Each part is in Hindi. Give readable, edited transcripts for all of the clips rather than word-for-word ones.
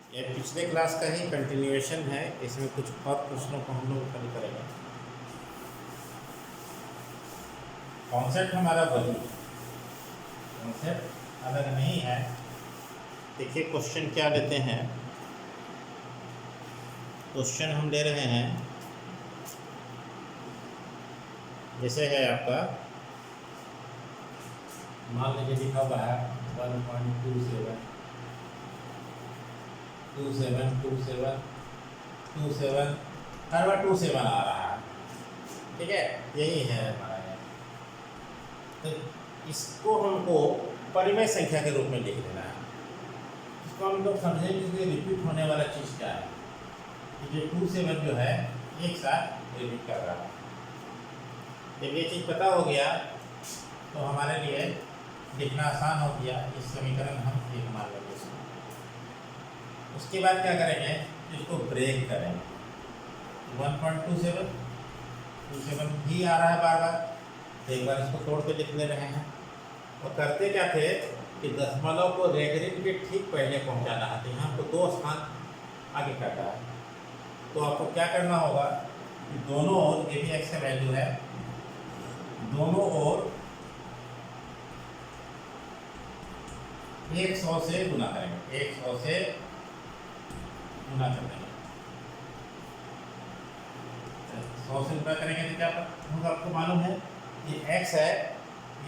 ये पिछले क्लास का ही कंटिन्यूएशन है। इसमें कुछ और प्रश्नों को हम लोग हल करेंगे। कॉन्सेप्ट हमारा वही, कॉन्सेप्ट अलग नहीं है। देखिए क्वेश्चन क्या लेते हैं। क्वेश्चन हम ले रहे हैं, जैसे है आपका, मान लीजिए लिखा हुआ है 1.27 हर बार 27 आ रहा है। ठीक है, यही है हमारा है। तो इसको हमको परिमेय संख्या के रूप में लिख देना है। इसको हम लोग समझेंगे कि रिपीट होने वाला चीज़ क्या है। ये 27 जो है एक साथ रिपीट कर रहा है। जब ये चीज़ पता हो गया तो हमारे लिए लिखना आसान हो गया। इस समीकरण हम एक मान लेंगे। उसके बाद क्या करेंगे, इसको ब्रेक करेंगे। 1.27 ही आ रहा है बार बार, तो एक बार इसको तोड़ के लिख ले रहे हैं। और करते क्या थे कि दशमलव को रेगरिन के ठीक पहले पहुंचाना है, तो यहाँ को 2 स्थान आगे काटा है। तो आपको क्या करना होगा कि दोनों ओर, ये भी एक्स का वैल्यू है, दोनों ओर 100 से गुना करेंगे। 100 से गुना कर देंगे। 100 से गुना करेंगे तो क्या होगा, आपको मालूम है ये x है,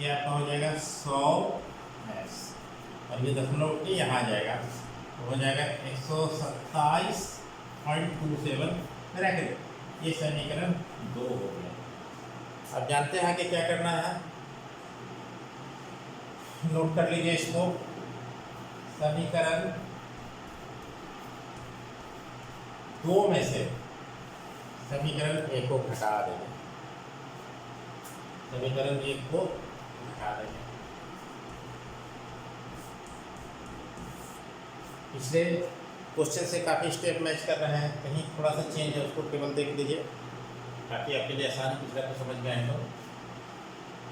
ये आपका हो जाएगा 100x, और ये दशमलव के यहाँ आ जाएगा, तो हो जाएगा 127.27 ब्रैकेट। ये समीकरण 2 हो गया। अब जानते हैं कि क्या करना है, नोट कर लीजिए इसको। समीकरण 2 में से समीकरण 1 को घटा देंगे। समीकरण 1 को घटा देंगे। पिछले क्वेश्चन से काफ़ी स्टेप मैच कर रहे हैं, कहीं थोड़ा सा चेंज है, उसको केवल देख लीजिए ताकि आपके लिए आसान। पिछला तो समझ गए हैं। तो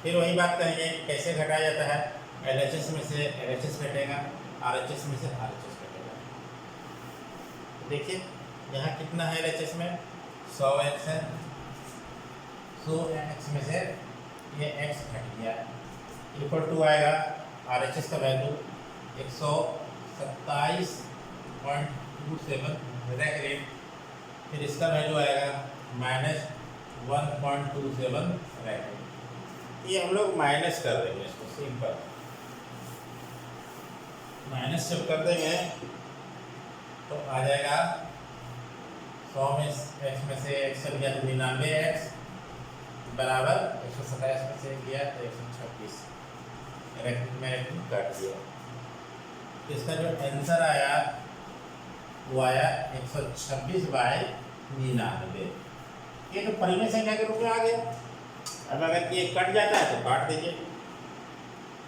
फिर वही बात करेंगे कैसे घटाया जाता है। LHS में से LHS घटेगा, RHS में से RHS घटेगा। देखिए यहाँ कितना है LHS में, 100x है। 100x में से ये x घट गया, इक्वल टू आएगा RHS का वैल्यू 127.27 ब्रैकेट, फिर इसका वैल्यू आएगा -1.27 ब्रैकेट। ये हम लोग माइनस कर देंगे, इसको सिंपल माइनस जब कर देंगे तो आ जाएगा 100 में x में से x चल गया तो 99x बराबर 127 में से गया तो 126 में काट दिया। इसका जो आंसर आया वो आया 126/99। ये तो परिमेय संख्या के रूप में आ गया। अब अगर ये कट जाता है तो काट दीजिए,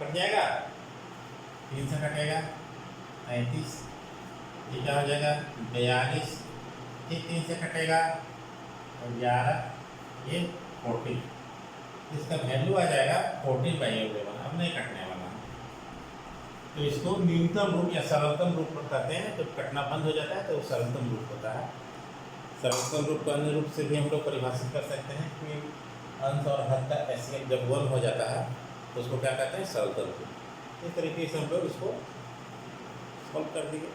कट जाएगा, 3 से कटेगा 35, ये क्या हो जाएगा 42, ये 3 से कटेगा और 11, ये 40, इसका वैल्यू आ जाएगा 40/11। अब नहीं कटने वाला। तो इसको न्यूनतम रूप या सरलतम रूप में कहते हैं। जब कटना बंद हो जाता है तो सरलतम रूप होता है। सरलतम रूप को अन्य रूप से भी हम लोग परिभाषित कर सकते हैं कि अंत और हद का एचसीएफ जब 1 हो जाता है तो उसको क्या कहते हैं, सरलतम रूप। इस तरीके से हम लोग इसको सॉल्व कर देंगे।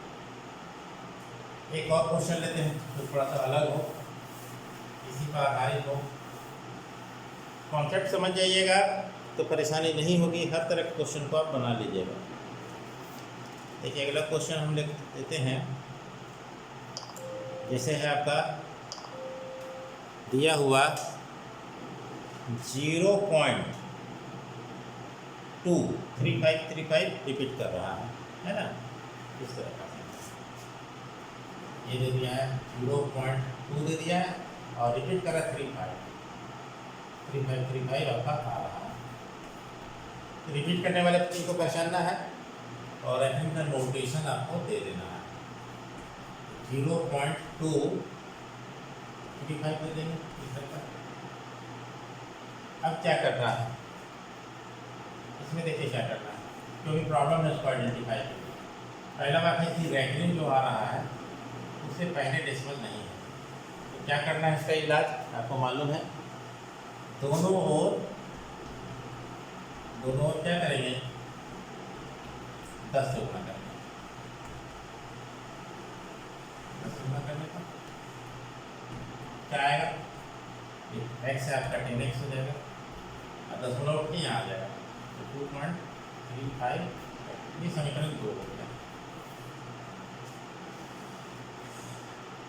एक और क्वेश्चन लेते हैं जो थोड़ा सा अलग हो, इसी पर आधारित हो। कॉन्सेप्ट समझ जाइएगा तो परेशानी नहीं होगी। हर तरह के क्वेश्चन को आप बना लीजिएगा। देखिए अगला क्वेश्चन हम लेते हैं, जैसे है आपका दिया हुआ 0.23535 रिपीट कर रहा है ना, इस तरह का। ये दे दिया है 0.2 दे दिया है और रिपीट कर रहा है 3535 आपका आ रहा है। रिपीट करने वाले चीज़ को पहचानना है और इनका नोटेशन आपको दे देना है। 0.235 दे देंगे इस तरह का। अब क्या करना है इसमें, देखिए क्या करना है, क्योंकि प्रॉब्लम है उसको आइडेंटिफाई कीजिए। पहला बात है कि रैंकलिंग जो आ रहा है उससे पहले डेसिमल नहीं है, तो क्या करना है इसका इलाज आपको मालूम है। दोनों ओर क्या करेंगे, 10 से गुना करेंगे। 10 से गुना करने पर क्या आएगा, एक्स से आपका 10x हो जाएगा और 10 यहाँ आ जाएगा, तो 2.35 ये समीकरण 2 हो गया।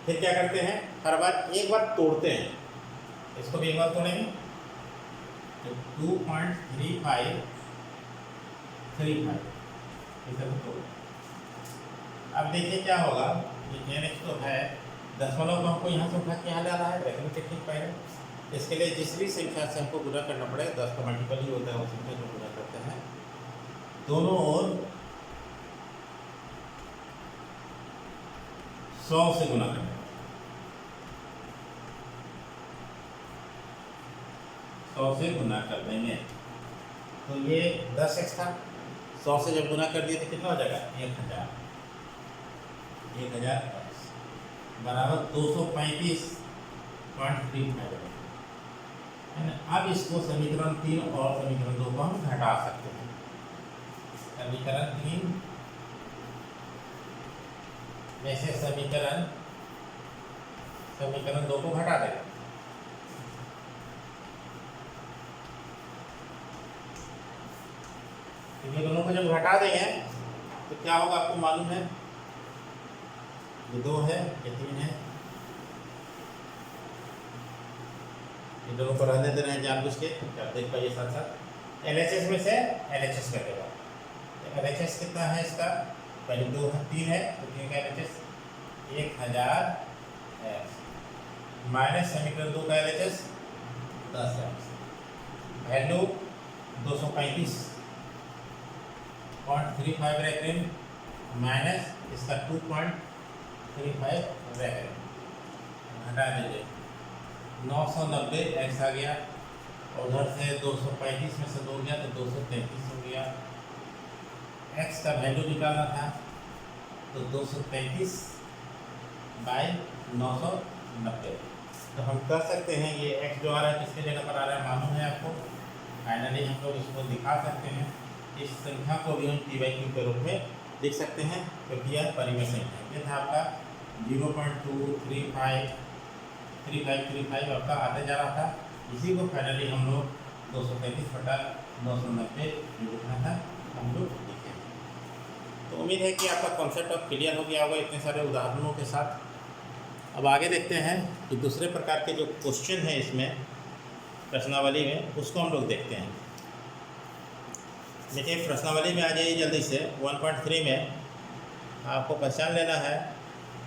फिर क्या करते हैं, हर बार एक बार तोड़ते हैं, इसको भी एक बार तोड़ेंगे, तो 2.35 इधर तोड़। अब देखिए क्या होगा, ये 10x तो है, दशमलव को हमको यहाँ से उठा के यहाँ लाना है, रेखनी टेक्निक पहले। इसके लिए जिस भी संख्या से हमको गुना करना पड़ेगा, 10 का मल्टीपल ही होता है वो संख्या जो गुना करते हैं, दोनों ओर 100 से गुना करना है। 100 से गुना कर देंगे, तो ये 10x था, 100 से जब गुना कर दिए तो कितना हो जाएगा, 1000 बराबर 235.35। अब इसको समीकरण 3 और समीकरण 2 को हम घटा सकते हैं। समीकरण 3 में से समीकरण 2 को घटा देंगे, ये दोनों को जब घटा देंगे तो क्या होगा आपको मालूम है, ये 2 है, ये 3 है, ये दोनों को रहने दे रहे हैं जानबूझ के, आप देख पाइए साथ साथ। LHS में से LHS कटेगा, LHS कितना है इसका, पहले 2 है, 3 है, तो 3 का LHS 1000 माइनस समीकरण 2 का LHS 10x, वैल्यू 235.35 रैकरिन माइनस इसका 2.35 रैकरिन, हटा दीजिए, 990 x आ गया, और उधर से 235 में से 2 गया तो 233 हो गया। x का वैल्यू निकालना था, तो 235/990। तो हम कर सकते हैं, ये x जो आ रहा है किसके जगह पर आ रहा है मालूम है आपको, फाइनली हम लोग इसको दिखा सकते हैं, इस संख्या को भी हम p/q के रूप में लिख सकते हैं, क्योंकि यह परिमेय संख्या है। ये था आपका 0.235 आपका आते जा रहा था, इसी को फाइनली हम लोग 233/990 जो लिखना था हम लोग लिखे। तो उम्मीद है कि आपका कॉन्सेप्ट अब क्लियर हो गया होगा इतने सारे उदाहरणों के साथ। अब आगे देखते हैं कि दूसरे प्रकार के जो क्वेश्चन है इसमें प्रश्नावली में, उसको हम लोग देखते हैं। देखिए प्रश्नावली में आ जाइए जल्दी से। 1.3 में आपको पहचान लेना है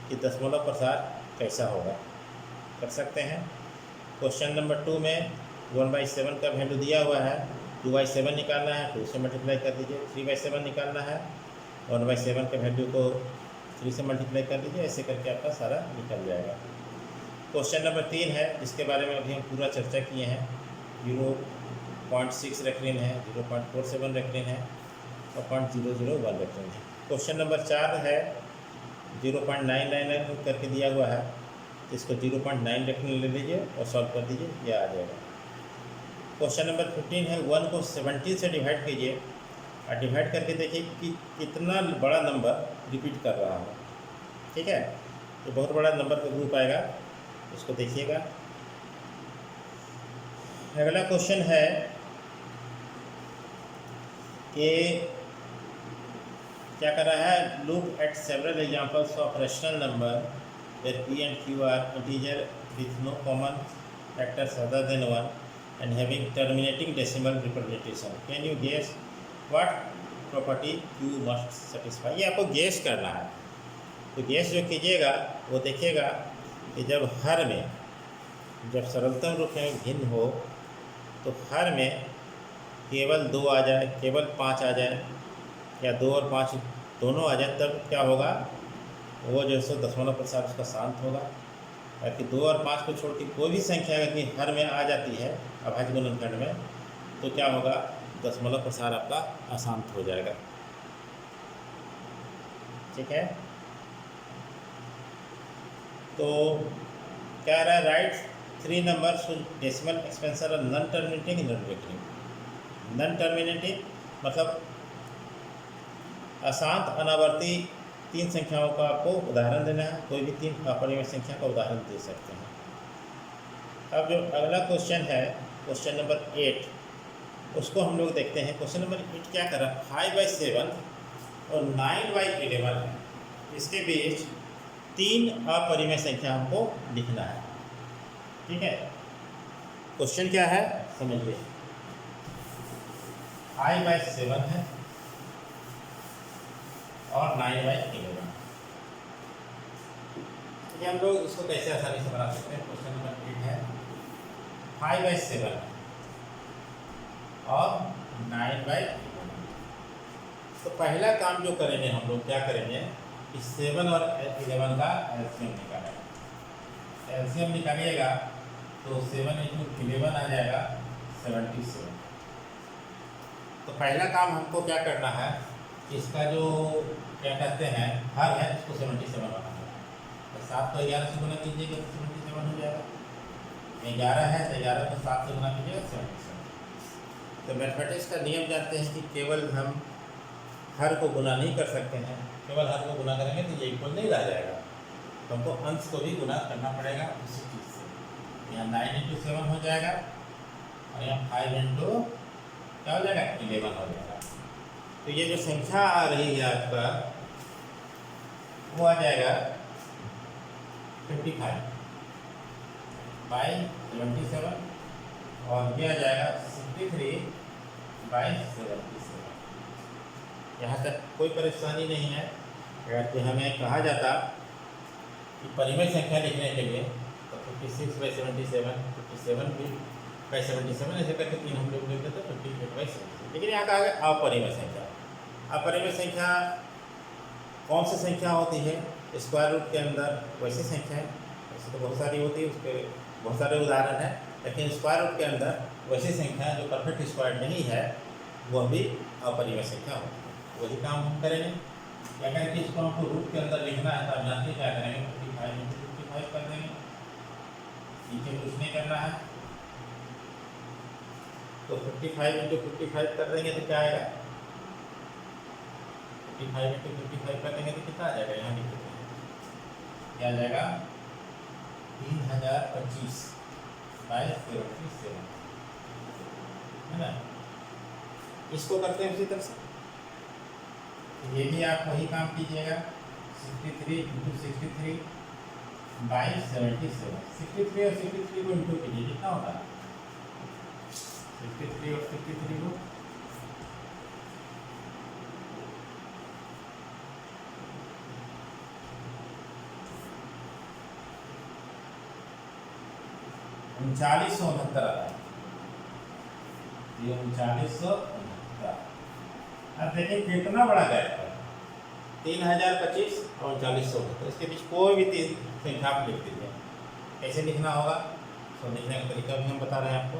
कि दशमलव प्रसार कैसा होगा, कर सकते हैं। क्वेश्चन नंबर 2 में 1/7 का वैल्यू दिया हुआ है, 2/7 निकालना है, 2 से मल्टीप्लाई कर दीजिए। 3/7 निकालना है, 1/7 के वैल्यू को 3 से मल्टीप्लाई कर दीजिए, ऐसे करके आपका सारा निकल जाएगा। क्वेश्चन नंबर 3 है, जिसके बारे में अभी हम पूरा चर्चा किए हैं। 0.6 रैकरिन है, 0.47 रैकरिन है और 0.001 रैकरिन है। क्वेश्चन नंबर 4 है, 0.999 करके दिया हुआ है, इसको 0.9 रैकरिन ले लीजिए और सॉल्व कर दीजिए, यह आ जाएगा। क्वेश्चन नंबर 15 है, 1 को 17 से डिवाइड कीजिए और डिवाइड करके देखिए कि कितना बड़ा नंबर रिपीट कर रहा है। ठीक है, तो बहुत बड़ा नंबर का ग्रुप आएगा, इसको देखिएगा। अगला क्वेश्चन है कि क्या कर रहा है, look at several examples of rational number where p and q are integer with no common factors other than 1 and having terminating decimal representation. Can you guess what property q must satisfy? ये आपको गेस करना है। तो गेस जो कीजिएगा वो देखिएगा कि जब हर में, जब सरलतम रूप में भिन्न हो, तो हर में केवल 2 आ जाए, केवल 5 आ जाए, या 2 और 5 दोनों आ जाए, तब क्या होगा, वो जो है दशमलव प्रसार उसका शांत होगा। ताकि 2 और 5 को छोड़ के कोई भी संख्या अगर हर में आ जाती है अभाज्य गुणनखंड में, तो क्या होगा, दशमलव प्रसार आपका अशांत हो जाएगा। ठीक है। तो क्या रहा है, राइट 3 नंबर्स डेसिमल एक्सपेंशन और non terminating non recurring. Non terminating मतलब अशांत अनावर्ती 3 संख्याओं का आपको उदाहरण देना है। कोई भी 3 अपरिमेय संख्या का उदाहरण दे सकते हैं। अब जो अगला क्वेश्चन है, क्वेश्चन नंबर 8, उसको हम लोग देखते हैं। क्वेश्चन नंबर 8 क्या कर रहा है, 5/7 और 9/11 है, इसके बीच 3 अपरिमेय संख्या हमको लिखना है। ठीक है, क्वेश्चन क्या है समझिए। 5/7 है और 9/11। ये हम लोग इसको कैसे आसानी से बना सकते हैं। क्वेश्चन नंबर 8 है 5/7 और 9/11। तो पहला काम जो करेंगे हम लोग क्या करेंगे कि 7 और 11 का एलसीएम निकालेंगे। एलसीएम निकालिएगा तो 7 × 11 आ जाएगा 77। तो पहला काम हमको क्या करना है, इसका जो क्या कहते हैं हर है इसको 77 बनाना है। तो 7 को 11 से गुना कीजिएगा तो 77 हो जाएगा। 11 है तो 11 को 7 से गुना कीजिएगा 77। तो मैथमेटिक्स का नियम जानते हैं कि केवल हम हर को गुना नहीं कर सकते हैं। केवल हर को गुना करेंगे तो ये इक्वल नहीं रह जाएगा, तो हमको अंश को भी गुना करना पड़ेगा उसी चीज़ से। यहाँ 9 × 7 हो जाएगा और यहाँ 5 × क्या हो जाएगा 11 हो जाएगा। तो ये जो संख्या आ रही है आपका वो आ जाएगा 55/77 और ये आ जाएगा 63/77। यहाँ तक कोई परेशानी नहीं है। अगर हमें कहा जाता कि परिमेय संख्या लिखने के लिए तो 56/77, 57/77 ऐसे करके 3 हम लोग लिख देते 58/77। लेकिन यहाँ कहा गया अपरिमेय संख्या। अपरिमेय संख्या कौन सी संख्या होती है, स्क्वायर रूट के अंदर वैसी संख्या है। वैसे तो बहुत सारी होती है, उस पर बहुत सारे उदाहरण हैं, लेकिन स्क्वायर रूट के अंदर वैसी संख्या जो परफेक्ट स्क्वायर नहीं है वह भी अपरिमेय संख्या होती है। वही काम हम करेंगे। अगर कि इसको हमको रूट के अंदर लिखना है तो आप जानते क्या करेंगे, 55 × 55 कर देंगे। नीचे कुछ नहीं करना है तो 55 × 55 कर देंगे तो क्या आएगा, 55 × 55 कर देंगे तो कितना आ जाएगा, यहाँ लिख देते हैं क्या आ जाएगा 3025/77 है ना। इसको करते हैं उसी तरह से। ये भी आप वही काम कीजिएगा 63 × 63/77। 63 और 63 को इंटू कीजिए, कितना होगा 63 और 63 को 3969 आता है। ये 3969। अब देखिए कितना बड़ा गैप है, 3025 और 3969। इसके बीच कोई भी 3 संख्या आप लिख दीजिए। कैसे लिखना होगा तो लिखने का तरीका भी हम बता रहे हैं आपको।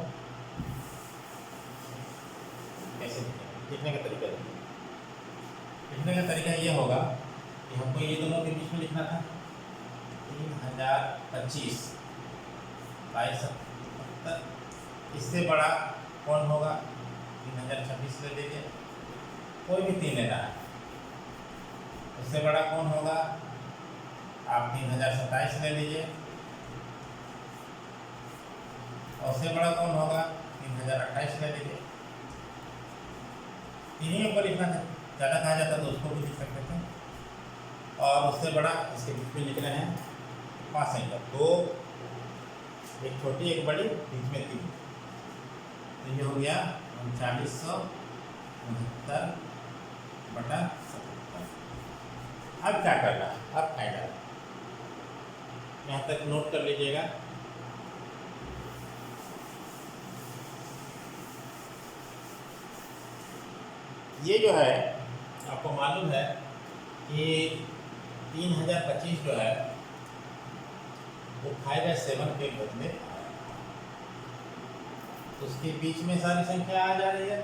कैसे लिखने का तरीका देखिए। लिखने का तरीका ये होगा कि हमको ये दोनों के बीच में लिखना था 3025/77। इससे बड़ा कौन होगा 3026 ले लीजिए, कोई भी 3 लेना है। उससे बड़ा कौन होगा आप 3027 ले लीजिए, और उससे बड़ा कौन होगा 3028 ले लीजिए। इन्हीं ऊपर लिखना है, ज़्यादा कहा जाता तो उसको भी लिख सकते थे। और उससे बड़ा इसके बीच में लिख रहे हैं 5 संख्या, 2 एक छोटी एक बड़ी, बीच में 3। तो ये हो गया 3969/77। अब क्या करना है, अब फाइनल यहाँ तक नोट कर लीजिएगा। ये जो है आपको मालूम है कि 3025 जो है वो 5/7 के बदले उसके बीच में सारी संख्या आ जा रही है।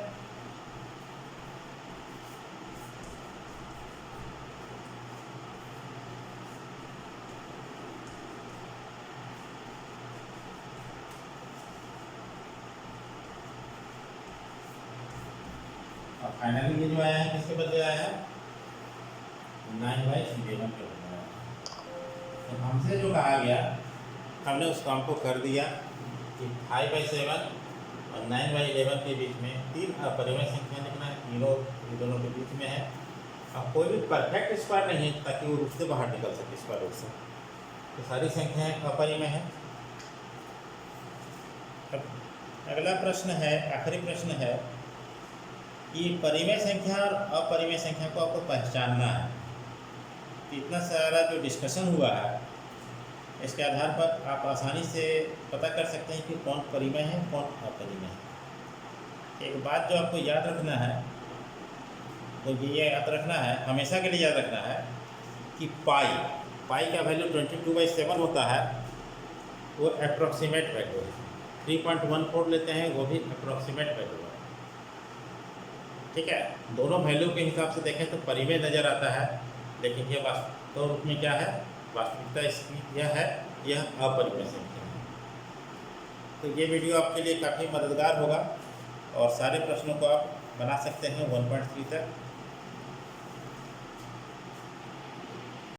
फाइनली ये जो आया है किसके बदले आया है, 9/11 के बदले आया है। तो हमसे जो कहा गया, हमने उस काम को कर दिया कि 5/7 और 9/11 के बीच में 3 अपरिमेय संख्या लिखना है, तीनों इन दोनों के बीच में है। अब कोई भी परफेक्ट स्क्वायर नहीं है ताकि वो रूप से बाहर निकल सके स्क्वायर रूट से, तो सारी संख्याएं अपरिमेय है। अब अगला प्रश्न है, आखिरी प्रश्न है कि परिमेय संख्या और अपरिमेय संख्या को आपको पहचानना है। तो इतना सारा जो डिस्कशन हुआ है इसके आधार पर आप आसानी से पता कर सकते हैं कि कौन परिमेय है कौन अपरिमेय है। एक बात जो आपको याद रखना है, तो ये याद रखना है, हमेशा के लिए याद रखना है कि पाई का वैल्यू 22/7 होता है, वो अप्रॉक्सीमेट वैल्यू है। 3.14 लेते हैं, वो भी अप्रॉक्सीमेट वैल्यू है। ठीक है, दोनों वैल्यू के हिसाब से देखें तो परिमेय नज़र आता है, लेकिन ये वास्तव रूप में क्या है, वास्तविकता इसकी यह है, यह अपरिमेय संख्या है। तो ये वीडियो आपके लिए काफ़ी मददगार होगा और सारे प्रश्नों को आप बना सकते हैं 1.3 तक।